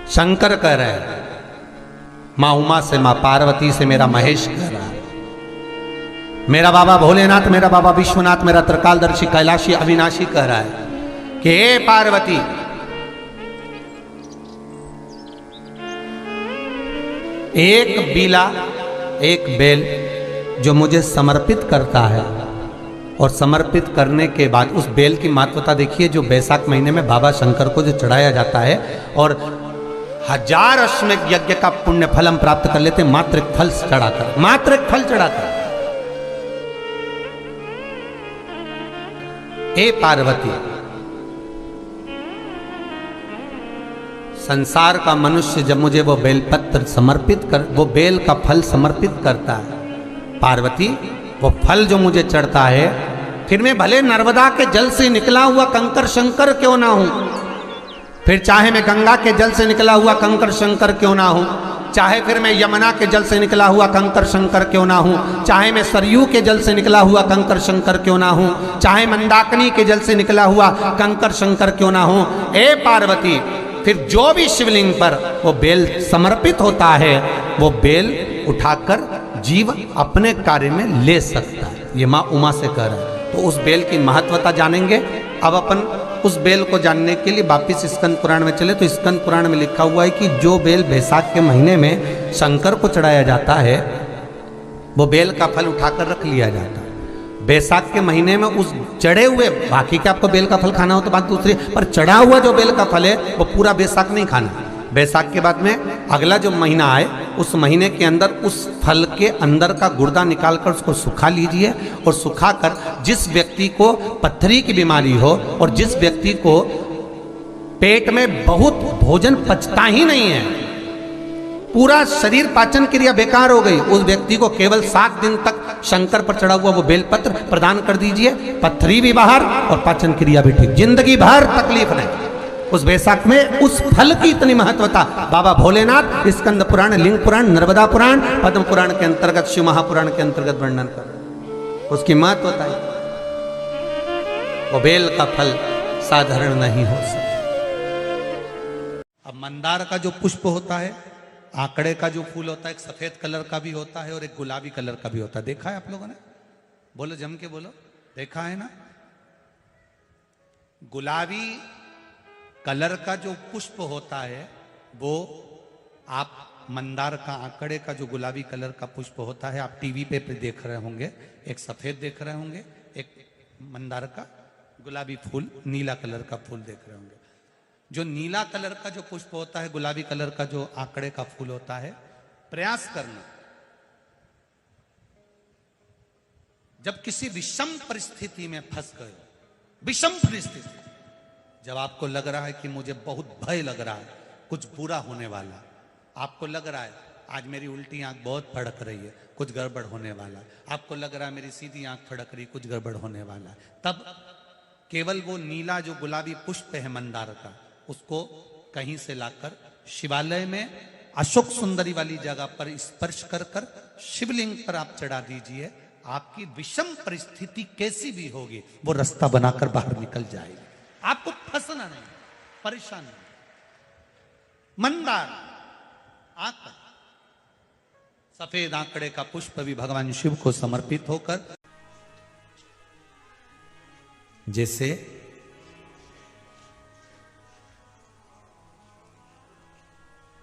शंकर कह रहे हैं, माँ उमा से, माँ पार्वती से मेरा महेश कह रहा है, मेरा बाबा भोलेनाथ, मेरा बाबा विश्वनाथ, मेरा त्रिकालदर्शी कैलाशी अविनाशी कह रहा है कि हे पार्वती, एक बीला, एक बेल जो मुझे समर्पित करता है, और समर्पित करने के बाद उस बेल की महत्वता देखिए, जो बैसाख महीने में बाबा शंकर को जो चढ़ाया जाता है, और 1000 अश्वमेध यज्ञ का पुण्य फल हम प्राप्त कर लेते, मात्र एक फल चढ़ाकर, मात्र एक फल चढ़ाकर। हे पार्वती, संसार का मनुष्य जब मुझे वो बेलपत्र समर्पित कर, वो बेल का फल समर्पित करता है, पार्वती वो फल जो मुझे चढ़ता है, फिर मैं भले नर्मदा के जल से निकला हुआ कंकर शंकर क्यों ना हूं, फिर चाहे मैं गंगा के जल से निकला हुआ कंकर शंकर क्यों ना हूं, चाहे फिर मैं यमुना के जल से निकला हुआ कंकर शंकर क्यों ना हूं, चाहे मैं सरयू के जल से निकला हुआ कंकर शंकर क्यों ना हूं, चाहे मंदाकिनी के जल से निकला हुआ कंकर शंकर क्यों ना हूं, ए पार्वती, फिर जो भी शिवलिंग पर वो बेल समर्पित होता है, वो बेल उठाकर जीव अपने कार्य में ले सकता है। ये माँ उमा से कह रहा है। तो उस बेल की महत्वता जानेंगे। अब अपन उस बेल को जानने के लिए वापिस स्कंद पुराण में चले, तो स्कंद पुराण में लिखा हुआ है कि जो बेल बैसाख के महीने में शंकर को चढ़ाया जाता है, वो बेल का फल उठाकर रख लिया जाता है। बैसाख के महीने में उस चढ़े हुए, बाकी के आपको बेल का फल खाना हो तो बात दूसरी, पर चढ़ा हुआ जो बेल का फल है वो पूरा बैसाख नहीं खाना। बैसाख के बाद में अगला जो महीना आए, उस महीने के अंदर उस फल के अंदर का गुर्दा निकालकर उसको सुखा लीजिए, और सुखाकर जिस व्यक्ति को पथरी की बीमारी हो और जिस व्यक्ति को पेट में बहुत भोजन पचता ही नहीं है, पूरा शरीर पाचन क्रिया बेकार हो गई, उस व्यक्ति को केवल 7 दिन तक शंकर पर चढ़ा हुआ वो बेलपत्र प्रदान कर दीजिए, पथरी भी बाहर और पाचन क्रिया भी ठीक, जिंदगी भर तकलीफ नहीं। उस बैसाख में उस फल की इतनी महत्वता बाबा भोलेनाथ स्कंद पुराण, लिंग पुराण, नर्मदा पुराण, पद्म पुराण के अंतर्गत, शिव महापुराण के अंतर्गत वर्णन कर, उसकी महत्वता है। वो बेल का फल साधारण नहीं हो सकता। अब मंदार का जो पुष्प होता है, आंकड़े का जो फूल होता है, एक सफेद कलर का भी होता है और एक गुलाबी कलर का भी होता है। देखा है आप लोगों ने? बोलो, जम के बोलो, देखा है ना? गुलाबी कलर का जो पुष्प होता है, वो आप मंदार का, आंकड़े का जो गुलाबी कलर का पुष्प होता है, आप टीवी पे देख रहे होंगे, एक सफेद देख रहे होंगे, एक मंदार का गुलाबी फूल, नीला कलर का फूल देख रहे होंगे। जो नीला कलर का जो पुष्प होता है, गुलाबी कलर का जो आंकड़े का फूल होता है, प्रयास करना, जब किसी विषम परिस्थिति में फंस गए, विषम परिस्थिति, जब आपको लग रहा है कि मुझे बहुत भय लग रहा है, कुछ बुरा होने वाला, आपको लग रहा है आज मेरी उल्टी आंख बहुत फड़क रही है, कुछ गड़बड़ होने वाला, आपको लग रहा है मेरी सीधी आंख फड़क रही, कुछ गड़बड़ होने वाला है, तब केवल वो नीला जो गुलाबी पुष्प है मंदार का, उसको कहीं से लाकर शिवालय में अशोक सुंदरी वाली जगह पर स्पर्श कर कर शिवलिंग पर आप चढ़ा दीजिए। आपकी विषम परिस्थिति कैसी भी होगी, वो रास्ता बनाकर बाहर निकल जाएगी, आपको फंसना नहीं, परेशान नहीं। मंदार आंकड़ा, सफेद आंकड़े का पुष्प भी भगवान शिव को समर्पित होकर, जैसे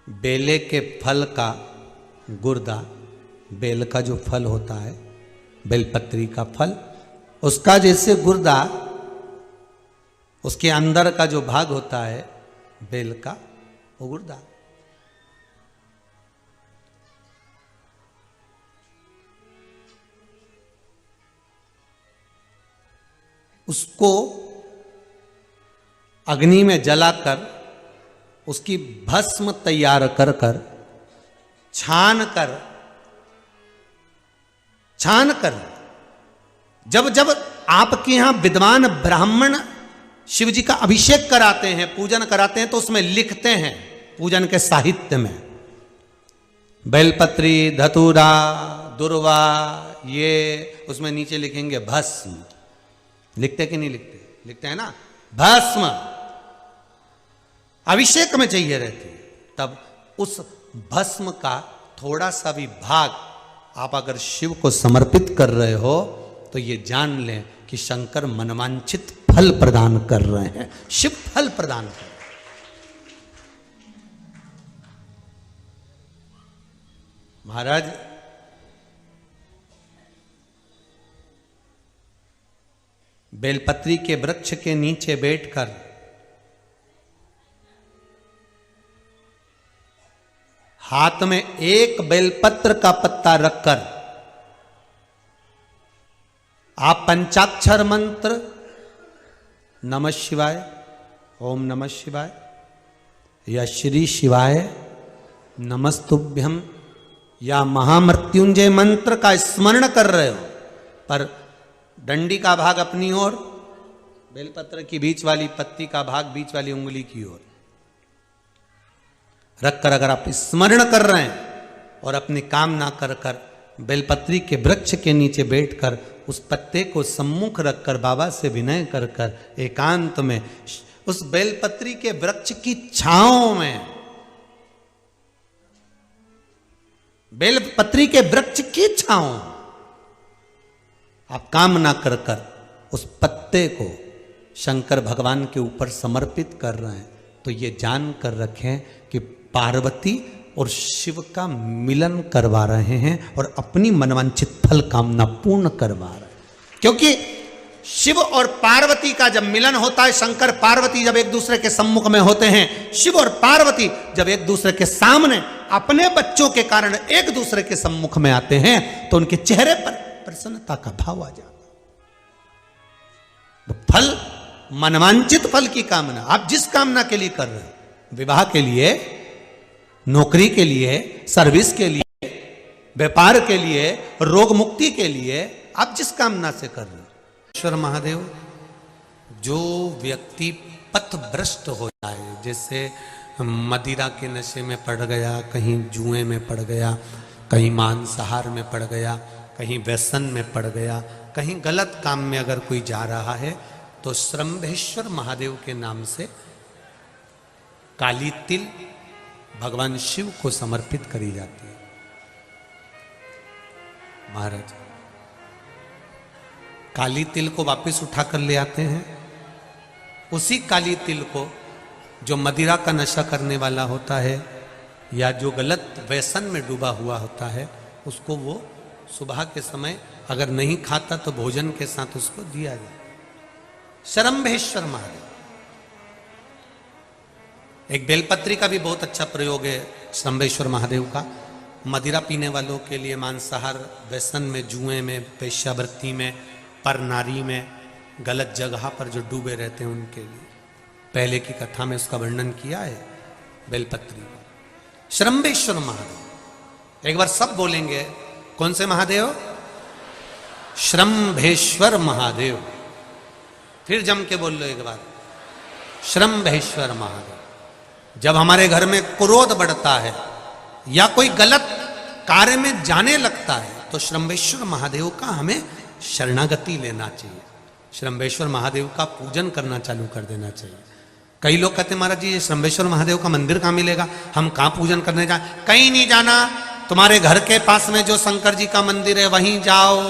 बेले के फल का गुर्दा, बेल का जो फल होता है, बेलपत्री का फल, उसका जैसे गुर्दा, उसके अंदर का जो भाग होता है बेल का, वो गुर्दा, उसको अग्नि में जलाकर उसकी भस्म तैयार कर कर छान कर जब जब आपके यहां विद्वान ब्राह्मण शिव जी का अभिषेक कराते हैं, पूजन कराते हैं, तो उसमें लिखते हैं पूजन के साहित्य में, बेलपत्री, धतूरा, दुर्वा, ये उसमें नीचे लिखेंगे भस्म। लिखते कि नहीं लिखते? लिखते हैं ना, भस्म अभिषेक में चाहिए रहती है। तब उस भस्म का थोड़ा सा भी भाग आप अगर शिव को समर्पित कर रहे हो तो ये जान लें कि शंकर मनवांछित फल प्रदान कर रहे हैं, शिव फल प्रदान कर रहे हैं। महाराज बेलपत्री के वृक्ष के नीचे बैठकर हाथ में एक बेलपत्र का पत्ता रखकर आप पंचाक्षर मंत्र नमः शिवाय, ओम नमः शिवाय या श्री शिवाय नमस्तुभ्यम या महामृत्युंजय मंत्र का स्मरण कर रहे हो, पर डंडी का भाग अपनी ओर, बेलपत्र की बीच वाली पत्ती का भाग बीच वाली उंगली की ओर रखकर अगर आप स्मरण कर रहे हैं और अपनी कामना कर कर बेलपत्री के वृक्ष के नीचे बैठकर उस पत्ते को सम्मुख रखकर बाबा से विनय कर कर एकांत में उस बेलपत्री के वृक्ष की छांव में, बेलपत्री के वृक्ष की छांव आप कामना कर कर उस पत्ते को शंकर भगवान के ऊपर समर्पित कर रहे हैं, तो ये जान कर रखें कि पार्वती और शिव का मिलन करवा रहे हैं और अपनी मनवांछित फल कामना पूर्ण करवा रहे हैं। क्योंकि शिव और पार्वती का जब मिलन होता है, शंकर पार्वती जब एक दूसरे के सम्मुख में होते हैं, शिव और पार्वती जब एक दूसरे के सामने अपने बच्चों के कारण एक दूसरे के सम्मुख में आते हैं, तो उनके चेहरे पर प्रसन्नता का भाव आ जाता है। फल, मनवांचित फल की कामना आप जिस कामना के लिए कर रहे हैं, विवाह के लिए, नौकरी के लिए, सर्विस के लिए, व्यापार के लिए, रोग मुक्ति के लिए, आप जिस कामना से कर रहे हैं, ईश्वर महादेव, जो व्यक्ति पथभ्रष्ट हो जाए, जैसे मदिरा के नशे में पड़ गया, कहीं जुए में पड़ गया, कहीं मांसाहार में पड़ गया, कहीं व्यसन में पड़ गया, कहीं गलत काम में अगर कोई जा रहा है, तो श्रंभेश्वर महादेव के नाम से काली तिल भगवान शिव को समर्पित करी जाती है। महाराज काली तिल को वापस उठा कर ले आते हैं, उसी काली तिल को जो मदिरा का नशा करने वाला होता है या जो गलत व्यसन में डूबा हुआ होता है, उसको वो सुबह के समय अगर नहीं खाता तो भोजन के साथ उसको दिया जाए। श्रंभेश्वर महादेव, एक बेलपत्री का भी बहुत अच्छा प्रयोग है श्रंभेश्वर महादेव का, मदिरा पीने वालों के लिए, मांसाहार, व्यसन में, जुए में, वेश्यावृत्ति में, पर नारी में, गलत जगह पर जो डूबे रहते हैं उनके लिए। पहले की कथा में उसका वर्णन किया है बेलपत्री का। श्रंभेश्वर महादेव, एक बार सब बोलेंगे, कौन से महादेव? श्रंभेश्वर महादेव। फिर जम के बोल लो एक बार, श्रंभेश्वर महादेव। जब हमारे घर में क्रोध बढ़ता है या कोई गलत कार्य में जाने लगता है, तो श्रंभेश्वर महादेव का हमें शरणागति लेना चाहिए, श्रंभेश्वर महादेव का पूजन करना चालू कर देना चाहिए। कई लोग कहते महाराज जी, ये श्रंभेश्वर महादेव का मंदिर कहाँ मिलेगा, हम कहाँ पूजन करने जाए? कहीं नहीं जाना, तुम्हारे घर के पास में जो शंकर जी का मंदिर है वहीं जाओ,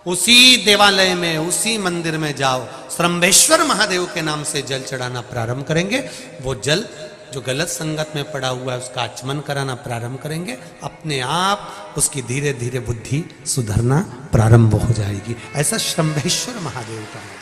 उसी देवालय में, उसी मंदिर में जाओ, श्रंभेश्वर महादेव के नाम से जल चढ़ाना प्रारंभ करेंगे। वो जल जो गलत संगत में पड़ा हुआ है उसका आचमन कराना प्रारंभ करेंगे, अपने आप उसकी धीरे धीरे बुद्धि सुधरना प्रारंभ हो जाएगी। ऐसा श्रंभेश्वर महादेव का है।